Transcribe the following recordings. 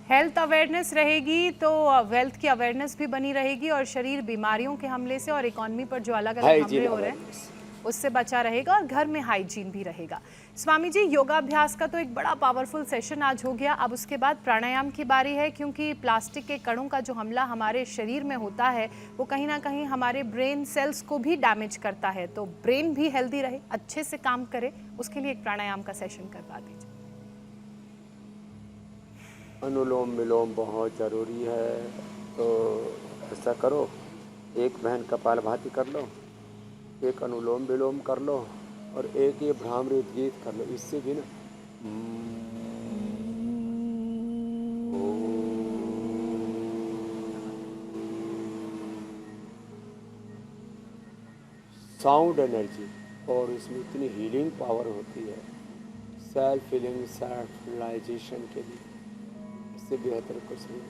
Health awareness रहेगी तो wealth की अवेयरनेस भी बनी रहेगी और शरीर बीमारियों के हमले से और इकोनॉमी पर जो अलग अलग हमले हाइजीन हो रहे हैं अवेयरनेस। उससे बचा रहेगा और घर में हाइजीन भी रहेगा। स्वामी जी, योगाभ्यास का तो एक बड़ा पावरफुल सेशन आज हो गया। अब उसके बाद प्राणायाम की बारी है, क्योंकि प्लास्टिक के कणों का जो हमला हमारे शरीर में होता है वो कहीं ना कहीं हमारे ब्रेन सेल्स को भी डैमेज करता है। तो ब्रेन भी हेल्दी रहे, अच्छे से काम करे, उसके लिए एक प्राणायाम का सेशन करवा दीजिए। अनुलोम विलोम बहुत ज़रूरी है। तो ऐसा करो, एक बहन कपालभाति कर लो, एक अनुलोम विलोम कर लो और एक ये भ्रामरी गीत कर लो। इससे भी ना साउंड एनर्जी और इसमें इतनी हीलिंग पावर होती है सेल्फ हीलिंग सेल्फ रियलाइजेशन के लिए। इससे बेहतर कुछ नहीं।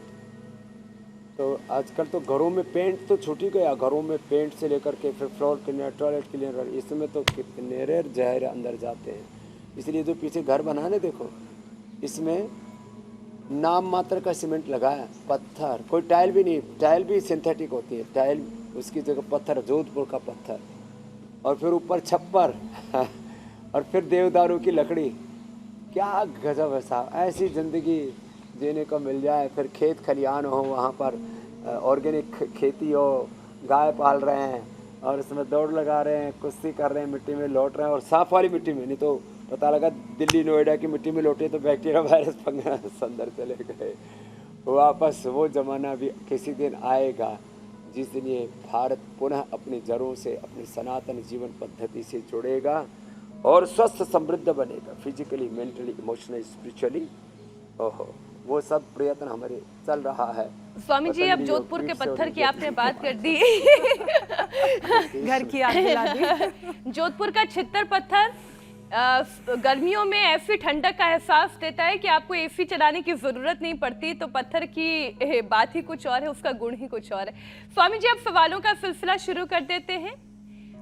तो आजकल तो घरों में पेंट तो छूट ही गया। घरों में पेंट से लेकर के फिर फ्लोर क्लीनर, टॉयलेट क्लीनर, इसमें तो कितने रेर जहर अंदर जाते हैं। इसलिए जो पीछे घर बनाने देखो, इसमें नाम मात्र का सीमेंट लगाया, पत्थर, कोई टाइल भी नहीं। टाइल भी सिंथेटिक होती है, टाइल उसकी जगह पत्थर, जोधपुर का पत्थर, और फिर ऊपर छप्पर और फिर देवदारू की लकड़ी। क्या गजब है साहब। ऐसी ज़िंदगी जीने को मिल जाए। फिर खेत खलियान हो, वहाँ पर ऑर्गेनिक खेती हो, गाय पाल रहे हैं और उसमें दौड़ लगा रहे हैं, कुश्ती कर रहे हैं, मिट्टी में लौट रहे हैं, और साफ वाली मिट्टी में। नहीं तो पता लगा दिल्ली नोएडा की मिट्टी में लौटे तो बैक्टीरिया वायरस फंगस अंदर चले गए। वापस वो ज़माना भी किसी दिन आएगा जिस दिन ये भारत पुनः अपनी जड़ों से, अपनी सनातन जीवन पद्धति से जुड़ेगा और स्वस्थ समृद्ध बनेगा, फिजिकली, मेंटली, इमोशनली, स्पिरिचुअली। ओहो, वो सब प्रयत्न हमारे चल रहा है। स्वामी जी, अब जोधपुर के पत्थर की आपने बात कर दी घर की याद दिला दी। जोधपुर का छित्तर पत्थर गर्मियों में ऐसी ठंडक का एहसास देता है कि आपको एसी चलाने की जरूरत नहीं पड़ती। तो पत्थर की बात ही कुछ और है, उसका गुण ही कुछ और है। स्वामी जी, अब सवालों का सिलसिला शुरू कर देते हैं।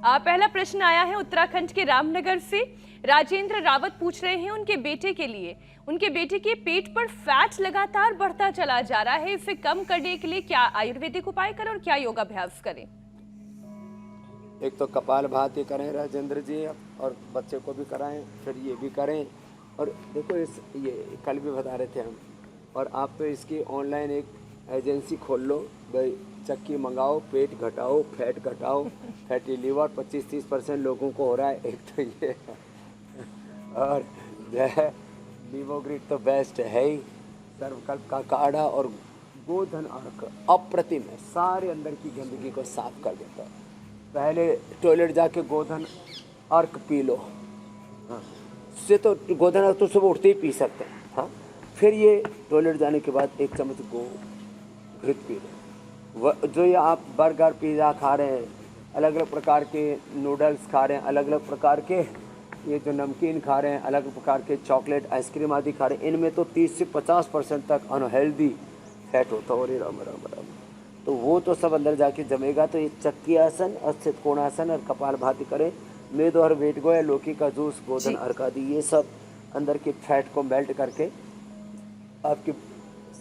पहला प्रश्न आया है उत्तराखंड के रामनगर से। राजेंद्र रावत पूछ रहे हैं उनके बेटे के लिए, उनके बेटे के पेट पर फैट लगातार बढ़ता चला जा रहा है, इसे कम करने के लिए क्या आयुर्वेदिक उपाय करें और क्या योगाभ्यास करें? एक तो कपालभाति करें राजेंद्र जी, और बच्चे को भी कराएं, फिर ये भी करें। और देखो ये कल भी बता रहे थे हम, और आप तो इसकी ऑनलाइन एक एजेंसी खोल लो भाई, चक्की मंगाओ, पेट घटाओ, फैट घटाओ, फैटी लीवर 25-30% लोगों को हो रहा है। एक तो ये और जो है लीवोग्रिड तो बेस्ट है ही, सर्वकल्प का काढ़ा और गोधन अर्क अप्रतिम है, सारे अंदर की गंदगी को साफ कर देता है। पहले टॉयलेट जाके गोधन अर्क पी लो, हाँ, उससे तो गोधन अर्क तो सुबह उठते ही पी सकते हैं। हाँ, फिर ये टॉयलेट जाने के बाद 1 चम्मच घृत पी लो। जो ये आप बर्गर पिज़्ज़ा खा रहे हैं, अलग अलग प्रकार के नूडल्स खा रहे हैं, अलग अलग प्रकार के ये जो नमकीन खा रहे हैं, अलग अलग प्रकार के चॉकलेट, आइसक्रीम आदि खा रहे हैं, इनमें तो 30 से 50% तक अनहेल्दी फैट होता है। राम राम राम, तो वो तो सब अंदर जाके जमेगा। तो ये चक्की आसन और त्रिकोणासन और कपालभाति करें। मेद और वेट गो या लौकी का जूस, गोधन अर्क आदि, ये सब अंदर के फैट को मेल्ट करके आपके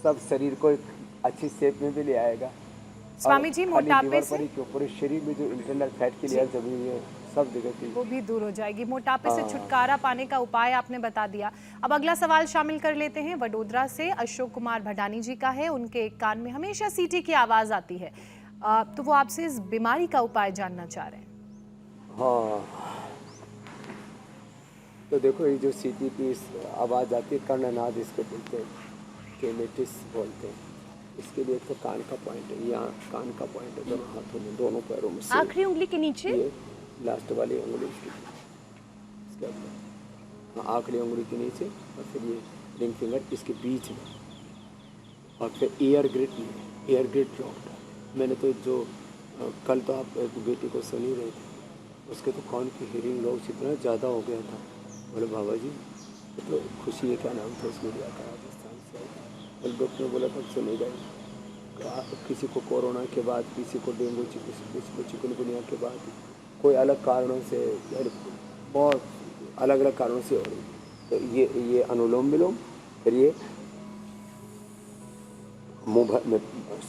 सब शरीर को एक अच्छी शेप में भी ले आएगा। स्वामी जी, मोटापे से पूरे शरीर में जो इंटरनल फैट की लेयर जमी हुई है सब जगह की वो भी दूर हो जाएगी। मोटापे से छुटकारा पाने का उपाय आपने बता दिया। अब अगला सवाल शामिल कर लेते हैं। वडोदरा से अशोक कुमार भडानी जी का है। उनके कान में हमेशा सीटी की आवाज आती है, तो वो आपसे इस बीमारी का उपाय जानना चाह रहे हैं। हाँ, तो देखो ये जो सीटी की आवाज़ आती है, कर्णनाद इसको बोलते हैं, केमेटिस बोलते हैं। इसके लिए तो कान का पॉइंट है, यहाँ कान का पॉइंट है, दोनों हाथों में, दोनों पैरों में, आखिरी उंगली के नीचे, ये लास्ट वाली उंगली इसके ऊपर, हाँ, आखिरी उंगली के नीचे, और फिर ये रिंग फिंगर इसके बीच में, और फिर ईयर ग्रिड में, ईयर ग्रिड ब्लॉक्ड। मैंने तो जो कल तो आप एक बेटी को सुन ही रहे थे, उसके तो कान की हियरिंग लॉस इतना ज़्यादा हो गया था। बोले बाबा जी, तो खुशी है, क्या नाम था उसमें, लिया था राजस्थान से, और डॉक्टर ने बोला था सुनेगा ही। किसी को कोरोना के बाद, किसी को डेंगू, किसी को चिकनगुनिया के बाद, कोई अलग कारणों से, बहुत अलग अलग कारणों से हो रही। तो ये अनुलोम विलोम, फिर ये मुंह भर में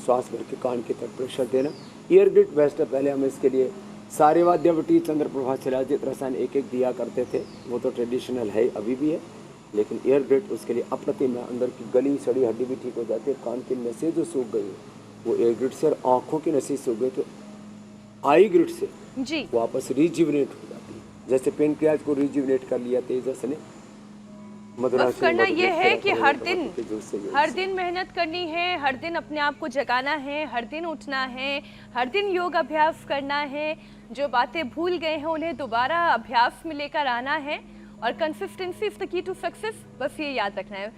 श्वास भर के कान की तरफ प्रेशर देना। ईयर ग्रिट बेस्ट है। पहले हम इसके लिए सारे वाद्यवटी, चंद्रप्रभा, शिलाजित, रसायन एक एक दिया करते थे, वो तो ट्रेडिशनल है, अभी भी है। लेकिन ईयर ग्रिट उसके लिए अप्रतिम है। अंदर की गली सड़ी हड्डी भी ठीक हो जाती है। कान की नसें जो सूख गई है वो ईयर ग्रिट से, और आँखों की नसें सूख गई तो आई ग्रिट से जी वापस रिजिवनेट हो जाती है। जैसे पेनक्रियाज को रिजिवनेट कर लिया तेजस ने, बस करना ये है कि हर दिन मेहनत करनी है, हर दिन अपने आप को जगाना है, हर दिन उठना है, हर दिन योग अभ्यास करना है। जो बातें भूल गए हैं उन्हें दोबारा अभ्यास में लेकर आना है, और consistency is the key to success, बस ये याद रखना है।